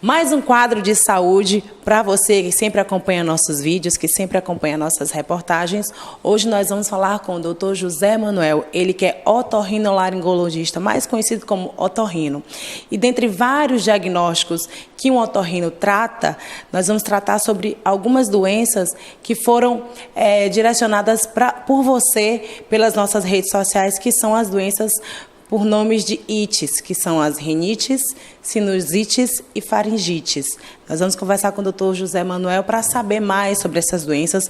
Mais um quadro de saúde para você que sempre acompanha nossos vídeos, que sempre acompanha nossas reportagens. Hoje nós vamos falar com o Dr. José Manuel, ele que é otorrinolaringologista, mais conhecido como otorrino. E dentre vários diagnósticos que um otorrino trata, nós vamos tratar sobre algumas doenças que foram direcionadas por você pelas nossas redes sociais, que são as doenças por nomes de ites, que são as rinites, sinusites e faringites. Nós vamos conversar com o Dr. José Manuel para saber mais sobre essas doenças.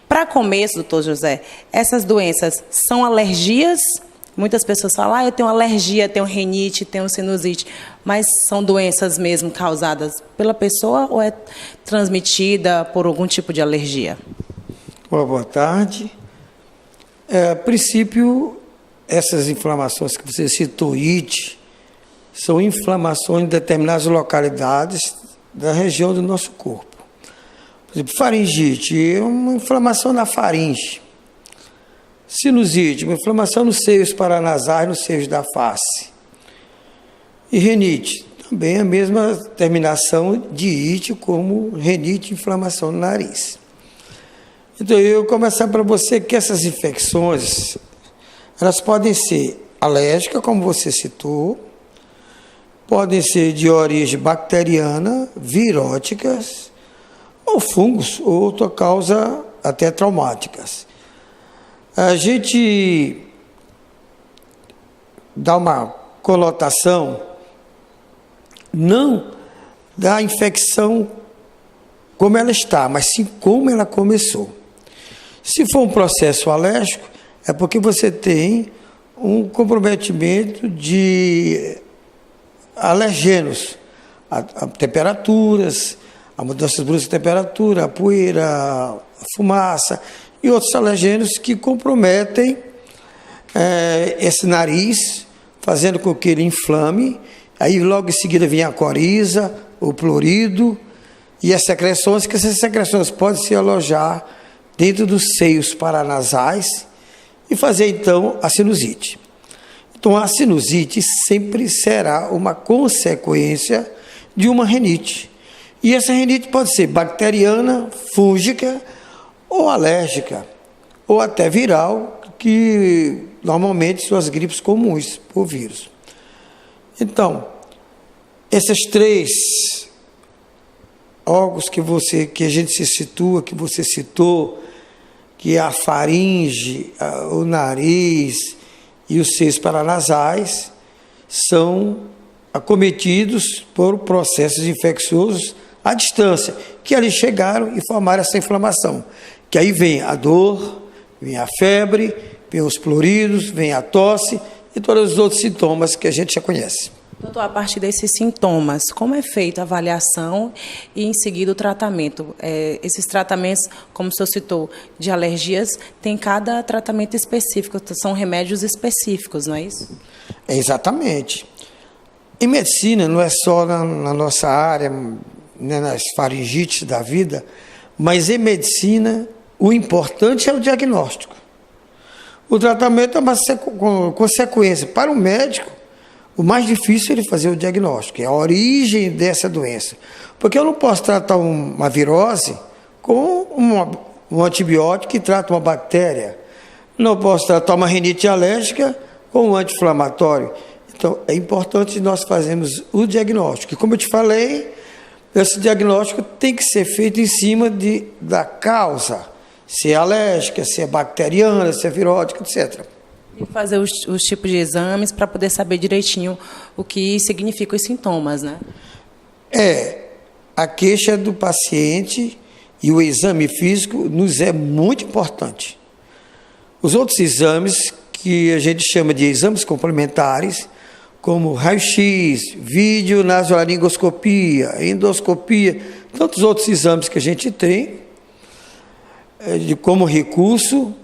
Para começo, doutor José, essas doenças são alergias? Muitas pessoas falam, eu tenho alergia, tenho rinite, tenho sinusite, mas são doenças mesmo causadas pela pessoa ou é transmitida por algum tipo de alergia? Boa tarde. A princípio, essas inflamações que você citou, IT, são inflamações em determinadas localidades da região do nosso corpo. Por exemplo, faringite é uma inflamação na faringe. Sinusite, uma inflamação nos seios paranasais, nos seios da face. E renite, também a mesma terminação de IT como renite, inflamação no nariz. Então, eu vou começar para você que essas infecções, elas podem ser alérgicas, como você citou, podem ser de origem bacteriana, viróticas, ou fungos, ou outra causa até traumáticas. A gente dá uma conotação não da infecção como ela está, mas sim como ela começou. Se for um processo alérgico, é porque você tem um comprometimento de alergênios, a temperaturas, a mudança brusca de temperatura, a poeira, a fumaça e outros alergênios que comprometem esse nariz, fazendo com que ele inflame. Aí logo em seguida vem a coriza, o plorido e as secreções, que essas secreções podem se alojar dentro dos seios paranasais e fazer, então, a sinusite. Então, a sinusite sempre será uma consequência de uma rinite. E essa rinite pode ser bacteriana, fúngica ou alérgica, ou até viral, que normalmente são as gripes comuns por vírus. Então, esses três órgãos que a gente se situa, que você citou, que é a faringe, o nariz e os seios paranasais, são acometidos por processos infecciosos à distância, que ali chegaram e formaram essa inflamação. Que aí vem a dor, vem a febre, vem os ploridos, vem a tosse e todos os outros sintomas que a gente já conhece. Doutor, a partir desses sintomas, como é feita a avaliação e, em seguida, o tratamento? Esses tratamentos, como o senhor citou, de alergias, tem cada tratamento específico, são remédios específicos, não é isso? Exatamente. Em medicina, não é só na nossa área, né, nas faringites da vida, mas em medicina, o importante é o diagnóstico. O tratamento é uma consequência. Para o médico, o mais difícil é ele fazer o diagnóstico, é a origem dessa doença. Porque eu não posso tratar uma virose com um antibiótico que trata uma bactéria. Não posso tratar uma rinite alérgica com um anti-inflamatório. Então, é importante nós fazermos o diagnóstico. E como eu te falei, esse diagnóstico tem que ser feito em cima da causa, se é alérgica, se é bacteriana, se é virótica, etc. E fazer os tipos de exames para poder saber direitinho o que significam os sintomas, né? A queixa do paciente e o exame físico nos é muito importante. Os outros exames, que a gente chama de exames complementares, como raio-x, vídeo nasolaringoscopia, endoscopia, tantos outros exames que a gente tem, como recurso,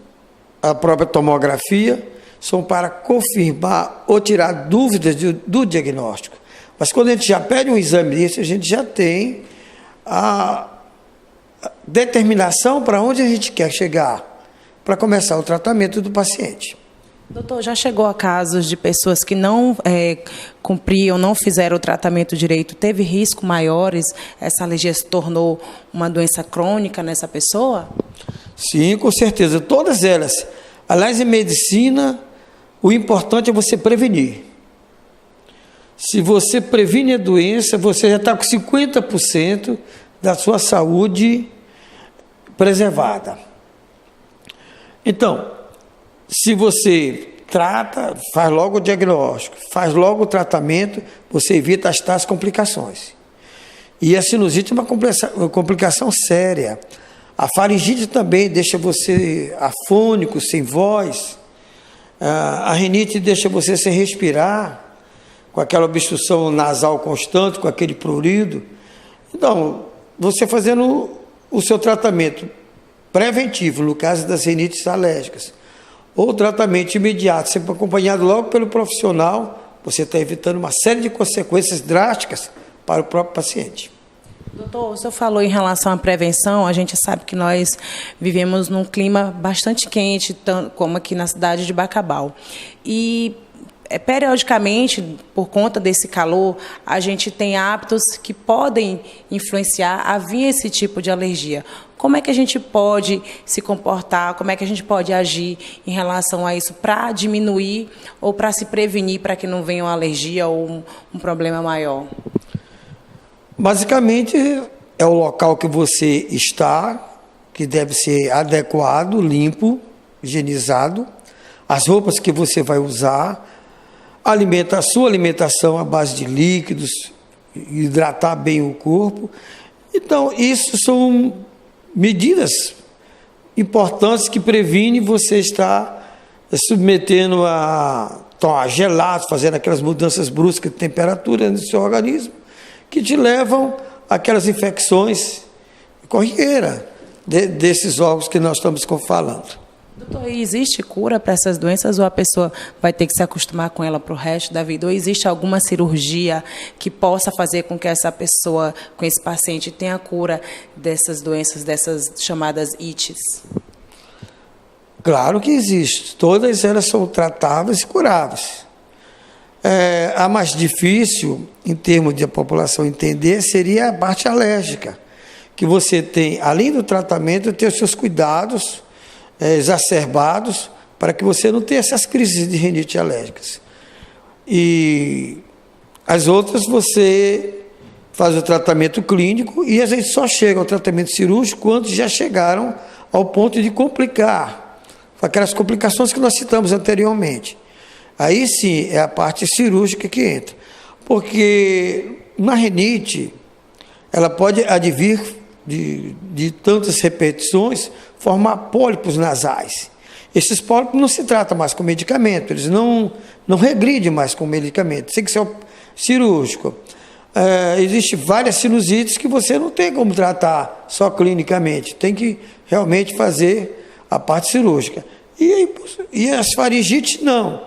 a própria tomografia, são para confirmar ou tirar dúvidas do diagnóstico. Mas quando a gente já pede um exame desse, a gente já tem a determinação para onde a gente quer chegar, para começar o tratamento do paciente. Doutor, já chegou a casos de pessoas que não cumpriam, não fizeram o tratamento direito, teve risco maiores, essa alergia se tornou uma doença crônica nessa pessoa? Sim, com certeza, todas elas. Aliás, em medicina, o importante é você prevenir. Se você previne a doença, você já está com 50% da sua saúde preservada. Então, se você trata, faz logo o diagnóstico, faz logo o tratamento, você evita as tais complicações. E a sinusite é uma complicação séria. A faringite também deixa você afônico, sem voz. A rinite deixa você sem respirar, com aquela obstrução nasal constante, com aquele prurido. Então, você fazendo o seu tratamento preventivo, no caso das rinites alérgicas, ou tratamento imediato, sempre acompanhado logo pelo profissional, você está evitando uma série de consequências drásticas para o próprio paciente. Doutor, o senhor falou em relação à prevenção, a gente sabe que nós vivemos num clima bastante quente, como aqui na cidade de Bacabal. E periodicamente, por conta desse calor, a gente tem hábitos que podem influenciar a vir esse tipo de alergia. Como é que a gente pode se comportar, como é que a gente pode agir em relação a isso para diminuir ou para se prevenir para que não venha uma alergia ou um problema maior? Basicamente, é o local que você está, que deve ser adequado, limpo, higienizado, as roupas que você vai usar, a sua alimentação à base de líquidos, hidratar bem o corpo. Então, isso são medidas importantes que previnem você estar submetendo a tomar gelados, fazendo aquelas mudanças bruscas de temperatura no seu organismo, que te levam àquelas infecções corriqueiras desses órgãos que nós estamos falando. Doutor, existe cura para essas doenças ou a pessoa vai ter que se acostumar com ela para o resto da vida? Ou existe alguma cirurgia que possa fazer com que essa pessoa, com esse paciente, tenha cura dessas doenças, dessas chamadas ites? Claro que existe. Todas elas são tratáveis e curáveis. A mais difícil, em termos de a população entender, seria a parte alérgica, que você tem, além do tratamento, ter os seus cuidados exacerbados para que você não tenha essas crises de rinite alérgicas. E as outras você faz o tratamento clínico e a gente só chega ao tratamento cirúrgico quando já chegaram ao ponto de complicar, aquelas complicações que nós citamos anteriormente. Aí sim é a parte cirúrgica que entra, porque na rinite ela pode advir de tantas repetições, formar pólipos nasais. Esses pólipos não se tratam mais com medicamento, eles não regridem mais com medicamento, tem que ser cirúrgico. Existem várias sinusites que você não tem como tratar só clinicamente, tem que realmente fazer a parte cirúrgica. E as faringites não.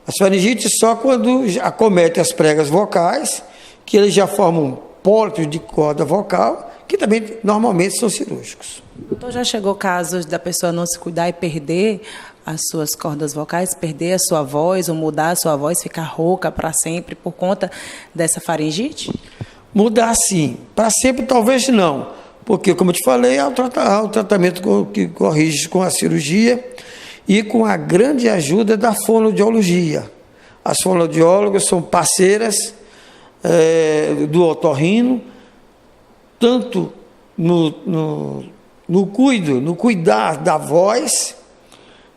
As faringites só quando acometem as pregas vocais, que eles já formam pólipos de corda vocal, que também normalmente são cirúrgicos. Doutor, já chegou casos da pessoa não se cuidar e perder as suas cordas vocais, perder a sua voz ou mudar a sua voz, ficar rouca para sempre por conta dessa faringite? Mudar sim, para sempre talvez não, porque como eu te falei, há o tratamento que corrige com a cirurgia e com a grande ajuda da fonoaudiologia. As fonoaudiólogas são parceiras do otorrino, tanto no cuidar da voz,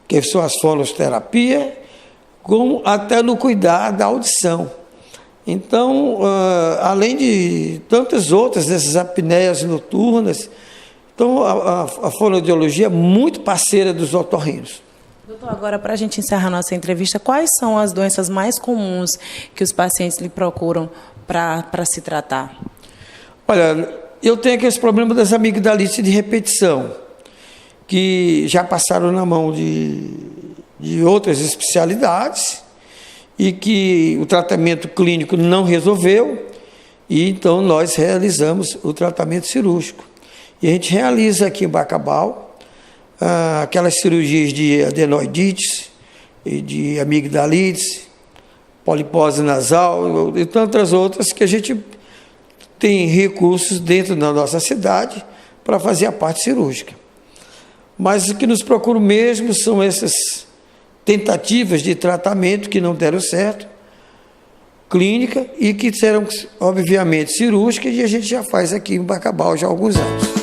que são as fonoterapia, como até no cuidar da audição. Então, além de tantas outras, dessas apneias noturnas, então a fonoaudiologia é muito parceira dos otorrinos. Doutor, agora para a gente encerrar nossa entrevista, quais são as doenças mais comuns que os pacientes lhe procuram para se tratar? Olha, eu tenho aqueles problemas das amigdalites de repetição, que já passaram na mão de outras especialidades e que o tratamento clínico não resolveu, e então nós realizamos o tratamento cirúrgico. E a gente realiza aqui em Bacabal aquelas cirurgias de adenoidites, e de amigdalite, polipose nasal e tantas outras que a gente tem recursos dentro da nossa cidade para fazer a parte cirúrgica. Mas o que nos procura mesmo são essas tentativas de tratamento que não deram certo, clínica, e que serão, obviamente, cirúrgicas, e a gente já faz aqui em Bacabal já há alguns anos.